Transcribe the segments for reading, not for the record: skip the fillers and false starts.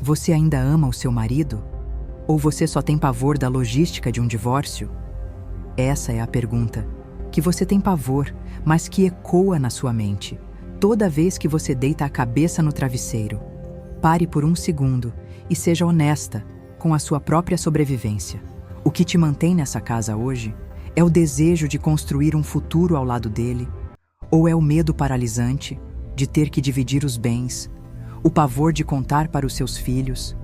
Você ainda ama o seu marido? Ou você só tem pavor da logística de um divórcio? Essa é a pergunta que você tem pavor, mas que ecoa na sua mente toda vez que você deita a cabeça no travesseiro. Pare por um segundo e seja honesta com a sua própria sobrevivência. O que te mantém nessa casa hoje é o desejo de construir um futuro ao lado dele? Ou é o medo paralisante de ter que dividir os bens, o pavor de contar para os seus filhos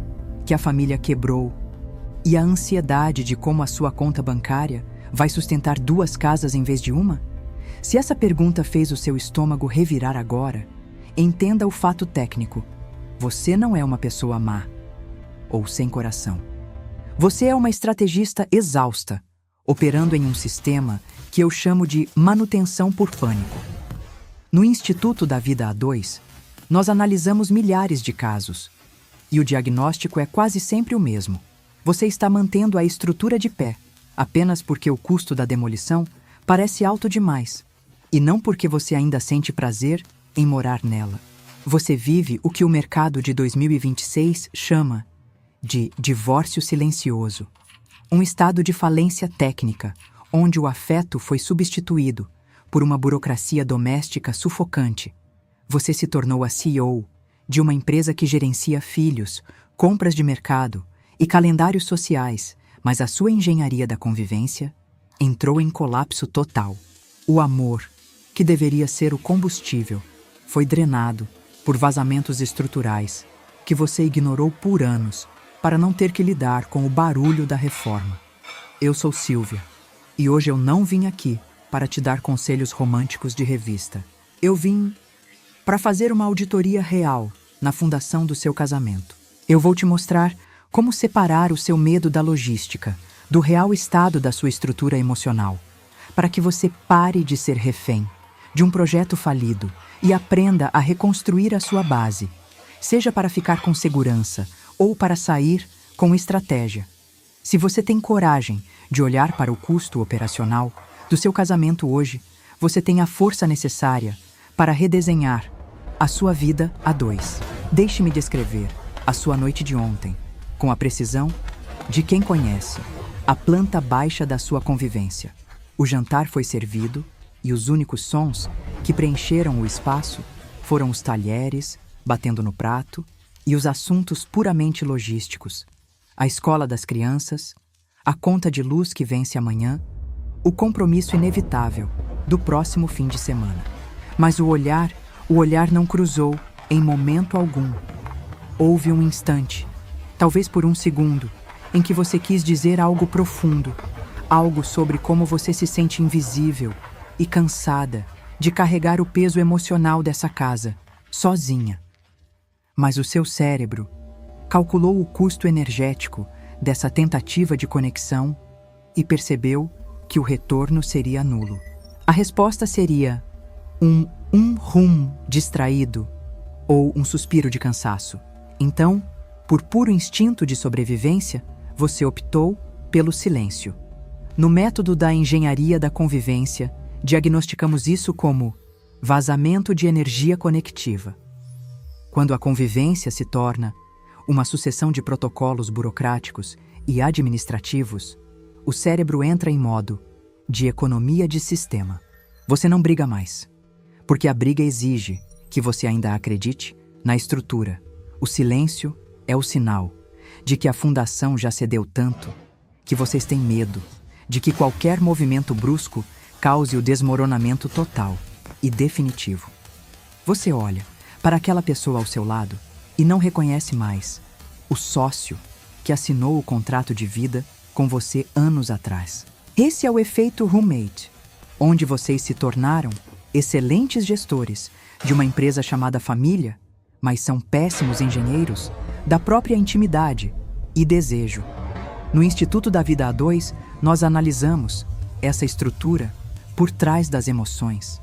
que a família quebrou e a ansiedade de como a sua conta bancária vai sustentar 2 casas em vez de uma? Se essa pergunta fez o seu estômago revirar agora, entenda o fato técnico. Você não é uma pessoa má ou sem coração. Você é uma estrategista exausta, operando em um sistema que eu chamo de manutenção por pânico. No Instituto da Vida A2, nós analisamos milhares de casos, e o diagnóstico é quase sempre o mesmo. Você está mantendo a estrutura de pé, apenas porque o custo da demolição parece alto demais, e não porque você ainda sente prazer em morar nela. Você vive o que o mercado de 2026 chama de divórcio silencioso, um estado de falência técnica, onde o afeto foi substituído por uma burocracia doméstica sufocante. Você se tornou a CEO de uma empresa que gerencia filhos, compras de mercado e calendários sociais, mas a sua engenharia da convivência entrou em colapso total. O amor, que deveria ser o combustível, foi drenado por vazamentos estruturais que você ignorou por anos para não ter que lidar com o barulho da reforma. Eu sou Silvia, e hoje eu não vim aqui para te dar conselhos românticos de revista. Eu vim para fazer uma auditoria real na fundação do seu casamento. Eu vou te mostrar como separar o seu medo da logística, do real estado da sua estrutura emocional, para que você pare de ser refém de um projeto falido e aprenda a reconstruir a sua base, seja para ficar com segurança ou para sair com estratégia. Se você tem coragem de olhar para o custo operacional do seu casamento hoje, você tem a força necessária para redesenhar a sua vida a 2. Deixe-me descrever a sua noite de ontem, com a precisão de quem conhece a planta baixa da sua convivência. O jantar foi servido e os únicos sons que preencheram o espaço foram os talheres batendo no prato e os assuntos puramente logísticos. A escola das crianças, a conta de luz que vence amanhã, o compromisso inevitável do próximo fim de semana. Mas o olhar não cruzou em momento algum. Houve um instante, talvez por um segundo, em que você quis dizer algo profundo, algo sobre como você se sente invisível e cansada de carregar o peso emocional dessa casa, sozinha. Mas o seu cérebro calculou o custo energético dessa tentativa de conexão e percebeu que o retorno seria nulo. A resposta seria um rum distraído ou um suspiro de cansaço. Então, por puro instinto de sobrevivência, você optou pelo silêncio. No método da engenharia da convivência, diagnosticamos isso como vazamento de energia conectiva. Quando a convivência se torna uma sucessão de protocolos burocráticos e administrativos, o cérebro entra em modo de economia de sistema. Você não briga mais, porque a briga exige que você ainda acredite na estrutura. O silêncio é o sinal de que a fundação já cedeu tanto que vocês têm medo de que qualquer movimento brusco cause o desmoronamento total e definitivo. Você olha para aquela pessoa ao seu lado e não reconhece mais o sócio que assinou o contrato de vida com você anos atrás. Esse é o efeito roommate, onde vocês se tornaram excelentes gestores de uma empresa chamada família, mas são péssimos engenheiros da própria intimidade e desejo. No Instituto da Vida A2, nós analisamos essa estrutura por trás das emoções.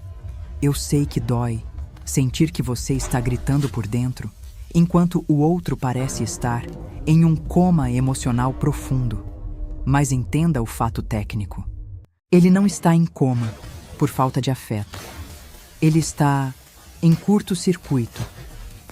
Eu sei que dói sentir que você está gritando por dentro, enquanto o outro parece estar em um coma emocional profundo. Mas entenda o fato técnico. Ele não está em coma por falta de afeto. Ele está em curto-circuito.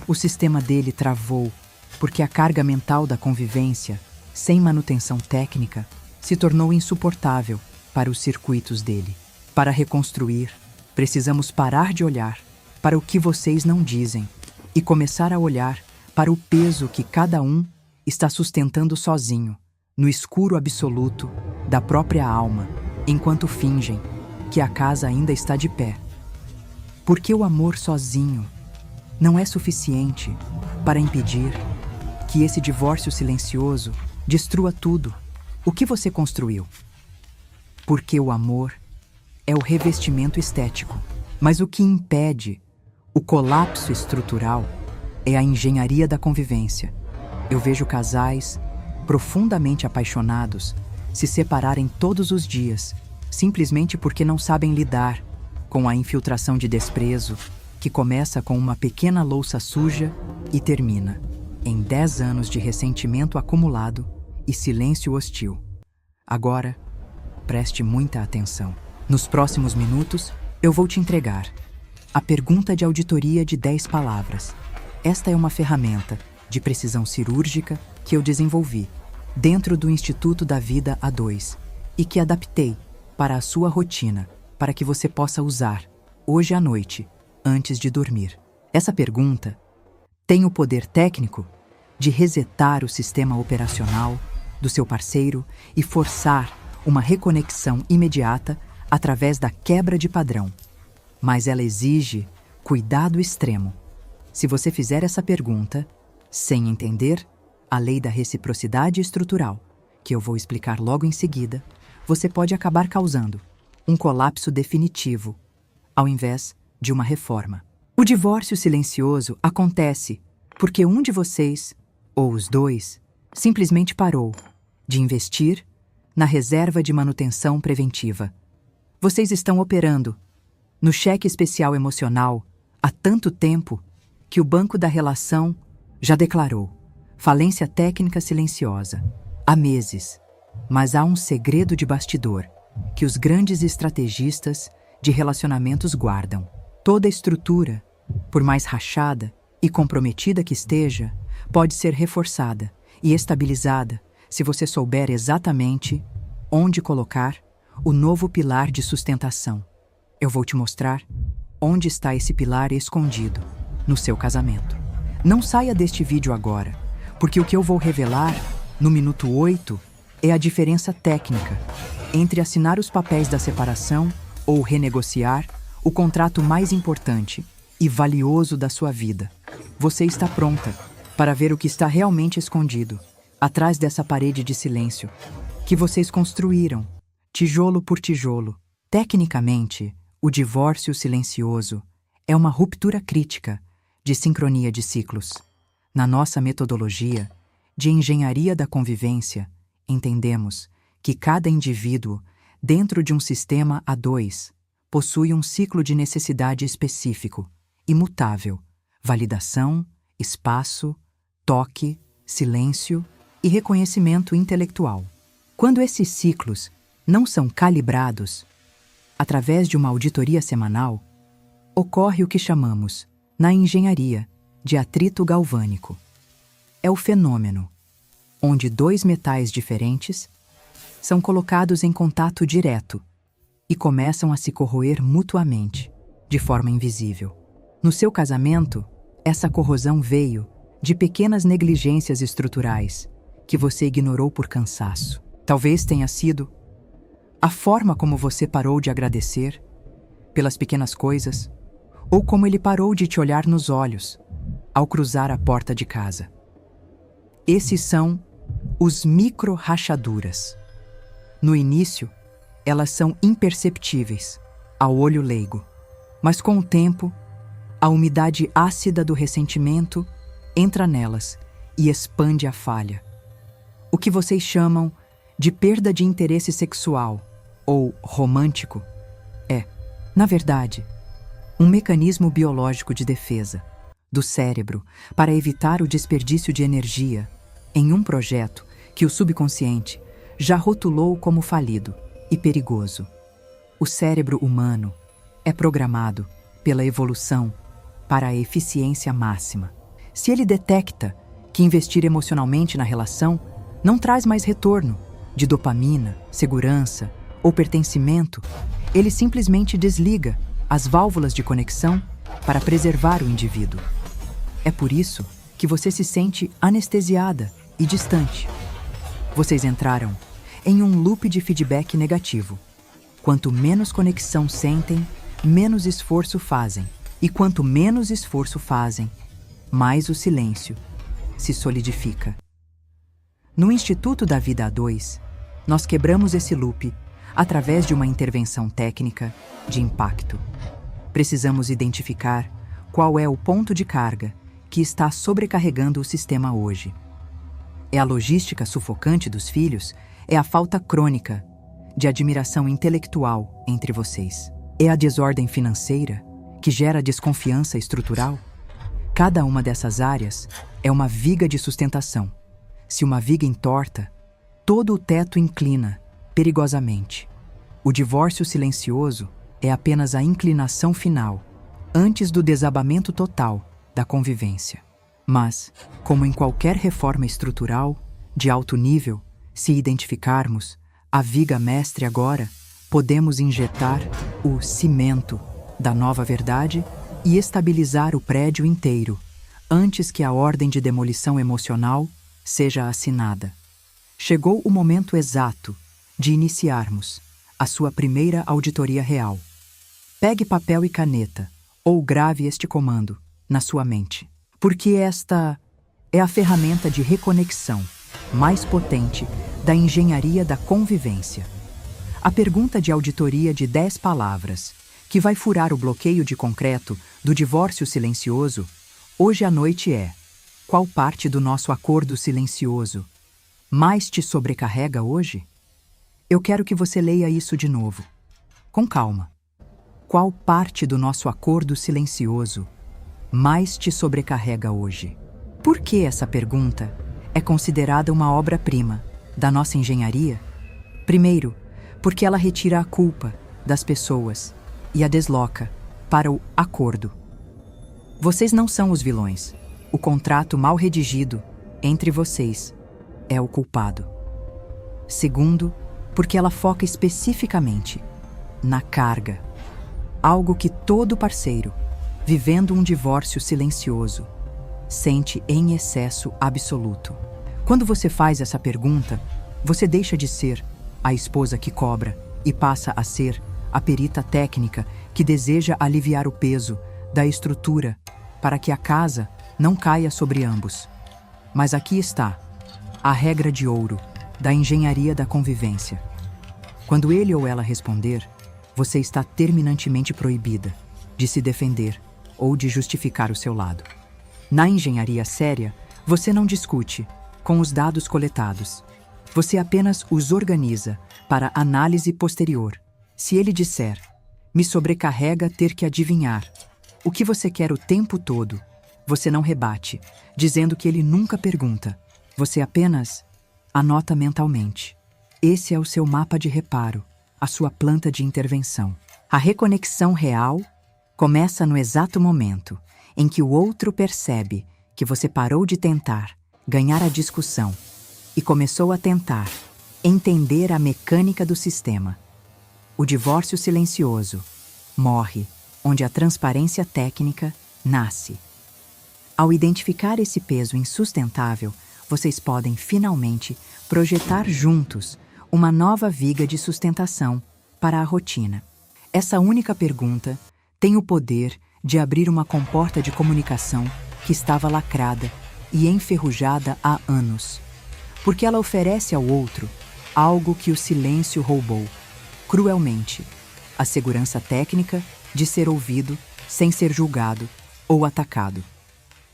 O sistema dele travou porque a carga mental da convivência, sem manutenção técnica, se tornou insuportável para os circuitos dele. Para reconstruir, precisamos parar de olhar para o que vocês não dizem e começar a olhar para o peso que cada um está sustentando sozinho, no escuro absoluto da própria alma, enquanto fingem que a casa ainda está de pé. Porque o amor sozinho não é suficiente para impedir que esse divórcio silencioso destrua tudo o que você construiu. Porque o amor é o revestimento estético, mas o que impede o colapso estrutural é a engenharia da convivência. Eu vejo casais profundamente apaixonados se separarem todos os dias, simplesmente porque não sabem lidar com a infiltração de desprezo que começa com uma pequena louça suja e termina em 10 anos de ressentimento acumulado e silêncio hostil. Agora, preste muita atenção. Nos próximos minutos, eu vou te entregar a pergunta de auditoria de 10 palavras. Esta é uma ferramenta de precisão cirúrgica que eu desenvolvi dentro do Instituto da Vida A2 e que adaptei para a sua rotina, para que você possa usar hoje à noite, antes de dormir. Essa pergunta tem o poder técnico de resetar o sistema operacional do seu parceiro e forçar uma reconexão imediata através da quebra de padrão. Mas ela exige cuidado extremo. Se você fizer essa pergunta sem entender a lei da reciprocidade estrutural, que eu vou explicar logo em seguida, você pode acabar causando um colapso definitivo, ao invés de uma reforma. O divórcio silencioso acontece porque um de vocês, ou os dois, simplesmente parou de investir na reserva de manutenção preventiva. Vocês estão operando no cheque especial emocional há tanto tempo que o banco da relação já declarou falência técnica silenciosa há meses. Mas há um segredo de bastidor que os grandes estrategistas de relacionamentos guardam. Toda estrutura, por mais rachada e comprometida que esteja, pode ser reforçada e estabilizada se você souber exatamente onde colocar o novo pilar de sustentação. Eu vou te mostrar onde está esse pilar escondido no seu casamento. Não saia deste vídeo agora, porque o que eu vou revelar no minuto 8 é a diferença técnica entre assinar os papéis da separação ou renegociar o contrato mais importante e valioso da sua vida. Você está pronta para ver o que está realmente escondido atrás dessa parede de silêncio que vocês construíram, tijolo por tijolo. Tecnicamente, o divórcio silencioso é uma ruptura crítica de sincronia de ciclos. Na nossa metodologia de engenharia da convivência, entendemos que cada indivíduo, dentro de um sistema A2, possui um ciclo de necessidade específico, imutável, validação, espaço, toque, silêncio e reconhecimento intelectual. Quando esses ciclos não são calibrados, através de uma auditoria semanal, ocorre o que chamamos, na engenharia, de atrito galvânico. É o fenômeno onde dois metais diferentes são colocados em contato direto e começam a se corroer mutuamente, de forma invisível. No seu casamento, essa corrosão veio de pequenas negligências estruturais que você ignorou por cansaço. Talvez tenha sido a forma como você parou de agradecer pelas pequenas coisas, ou como ele parou de te olhar nos olhos ao cruzar a porta de casa. Esses são os micro-rachaduras. No início, elas são imperceptíveis ao olho leigo, mas com o tempo, a umidade ácida do ressentimento entra nelas e expande a falha. O que vocês chamam de perda de interesse sexual ou romântico é, na verdade, um mecanismo biológico de defesa do cérebro para evitar o desperdício de energia em um projeto que o subconsciente já rotulou como falido e perigoso. O cérebro humano é programado pela evolução para a eficiência máxima. Se ele detecta que investir emocionalmente na relação não traz mais retorno de dopamina, segurança ou pertencimento. Ele simplesmente desliga as válvulas de conexão para preservar o indivíduo. É por isso que você se sente anestesiada e distante. Vocês entraram em um loop de feedback negativo. Quanto menos conexão sentem, menos esforço fazem. E quanto menos esforço fazem, mais o silêncio se solidifica. No Instituto da Vida A2, nós quebramos esse loop através de uma intervenção técnica de impacto. Precisamos identificar qual é o ponto de carga que está sobrecarregando o sistema hoje. É a logística sufocante dos filhos? É a falta crônica de admiração intelectual entre vocês? É a desordem financeira que gera desconfiança estrutural? Cada uma dessas áreas é uma viga de sustentação. Se uma viga entorta, todo o teto inclina perigosamente. O divórcio silencioso é apenas a inclinação final, antes do desabamento total da convivência. Mas, como em qualquer reforma estrutural de alto nível, se identificarmos a viga mestre agora, podemos injetar o cimento da nova verdade e estabilizar o prédio inteiro, antes que a ordem de demolição emocional seja assinada. Chegou o momento exato de iniciarmos a sua primeira auditoria real. Pegue papel e caneta, ou grave este comando na sua mente, porque esta é a ferramenta de reconexão mais potente da engenharia da convivência. A pergunta de auditoria de 10 palavras, que vai furar o bloqueio de concreto do divórcio silencioso, hoje à noite é: qual parte do nosso acordo silencioso mais te sobrecarrega hoje? Eu quero que você leia isso de novo, com calma. Qual parte do nosso acordo silencioso mais te sobrecarrega hoje? Por que essa pergunta é considerada uma obra-prima da nossa engenharia? Primeiro, porque ela retira a culpa das pessoas e a desloca para o acordo. Vocês não são os vilões. O contrato mal redigido entre vocês é o culpado. Segundo, porque ela foca especificamente na carga, algo que todo parceiro, vivendo um divórcio silencioso, sente em excesso absoluto. Quando você faz essa pergunta, você deixa de ser a esposa que cobra e passa a ser a perita técnica que deseja aliviar o peso da estrutura para que a casa não caia sobre ambos. Mas aqui está a regra de ouro da engenharia da convivência. Quando ele ou ela responder, você está terminantemente proibida de se defender ou de justificar o seu lado. Na engenharia séria, você não discute com os dados coletados. Você apenas os organiza para análise posterior. Se ele disser, me sobrecarrega ter que adivinhar o que você quer o tempo todo, você não rebate, dizendo que ele nunca pergunta. Você apenas anota mentalmente. Esse é o seu mapa de reparo, a sua planta de intervenção. A reconexão real começa no exato momento em que o outro percebe que você parou de tentar ganhar a discussão e começou a tentar entender a mecânica do sistema. O divórcio silencioso morre onde a transparência técnica nasce. Ao identificar esse peso insustentável, vocês podem finalmente projetar juntos uma nova viga de sustentação para a rotina. Essa única pergunta tem o poder de abrir uma comporta de comunicação que estava lacrada e enferrujada há anos, porque ela oferece ao outro algo que o silêncio roubou, cruelmente: a segurança técnica de ser ouvido sem ser julgado ou atacado.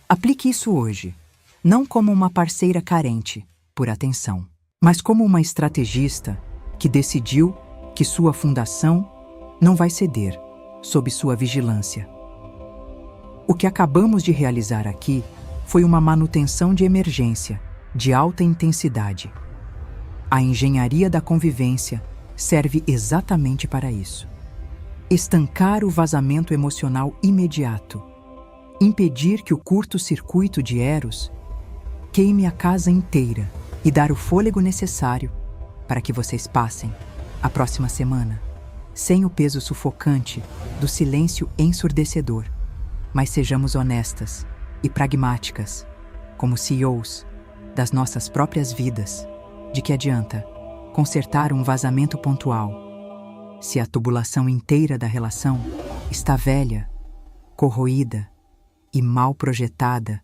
Aplique isso hoje, não como uma parceira carente por atenção, mas como uma estrategista que decidiu que sua fundação não vai ceder sob sua vigilância. O que acabamos de realizar aqui foi uma manutenção de emergência de alta intensidade. A engenharia da convivência serve exatamente para isso. Estancar o vazamento emocional imediato. Impedir que o curto-circuito de Eros, queime a casa inteira e dar o fôlego necessário para que vocês passem a próxima semana sem o peso sufocante do silêncio ensurdecedor. Mas sejamos honestas e pragmáticas, como CEOs das nossas próprias vidas. De que adianta consertar um vazamento pontual se a tubulação inteira da relação está velha, corroída e mal projetada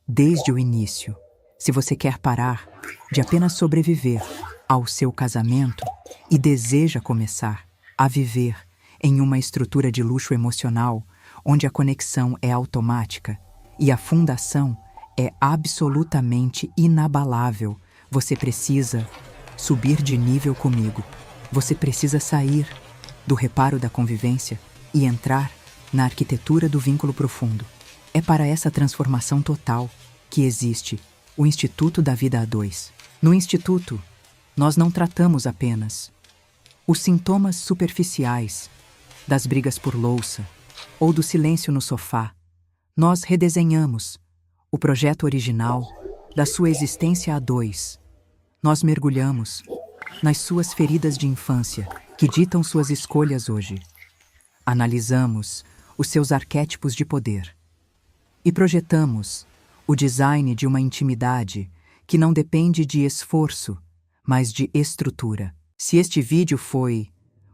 desde o início? Se você quer parar de apenas sobreviver ao seu casamento e deseja começar a viver em uma estrutura de luxo emocional onde a conexão é automática e a fundação é absolutamente inabalável, você precisa subir de nível comigo. Você precisa sair do reparo da convivência e entrar na arquitetura do vínculo profundo. É para essa transformação total que existe o Instituto da Vida a dois. No Instituto, nós não tratamos apenas os sintomas superficiais das brigas por louça ou do silêncio no sofá. Nós redesenhamos o projeto original da sua existência a dois. Nós mergulhamos nas suas feridas de infância que ditam suas escolhas hoje. Analisamos os seus arquétipos de poder e projetamos o design de uma intimidade que não depende de esforço, mas de estrutura. Se este vídeo foi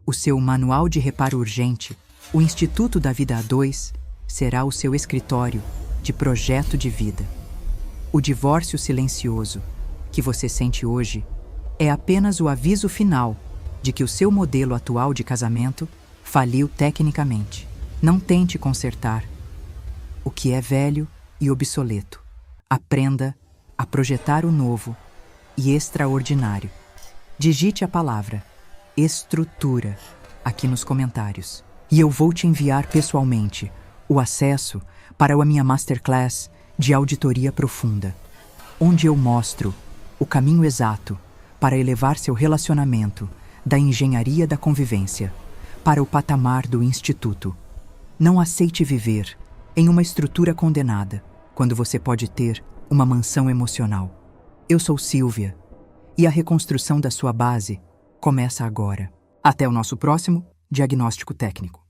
o seu manual de reparo urgente, o Instituto da Vida a dois será o seu escritório de projeto de vida. O divórcio silencioso que você sente hoje é apenas o aviso final de que o seu modelo atual de casamento faliu tecnicamente. Não tente consertar o que é velho e obsoleto. Aprenda a projetar o novo e extraordinário. Digite a palavra estrutura aqui nos comentários e eu vou te enviar pessoalmente o acesso para a minha Masterclass de Auditoria Profunda, onde eu mostro o caminho exato para elevar seu relacionamento da engenharia da convivência para o patamar do Instituto. Não aceite viver em uma estrutura condenada quando você pode ter uma mansão emocional. Eu sou Silvia e a reconstrução da sua base começa agora. Até o nosso próximo diagnóstico técnico.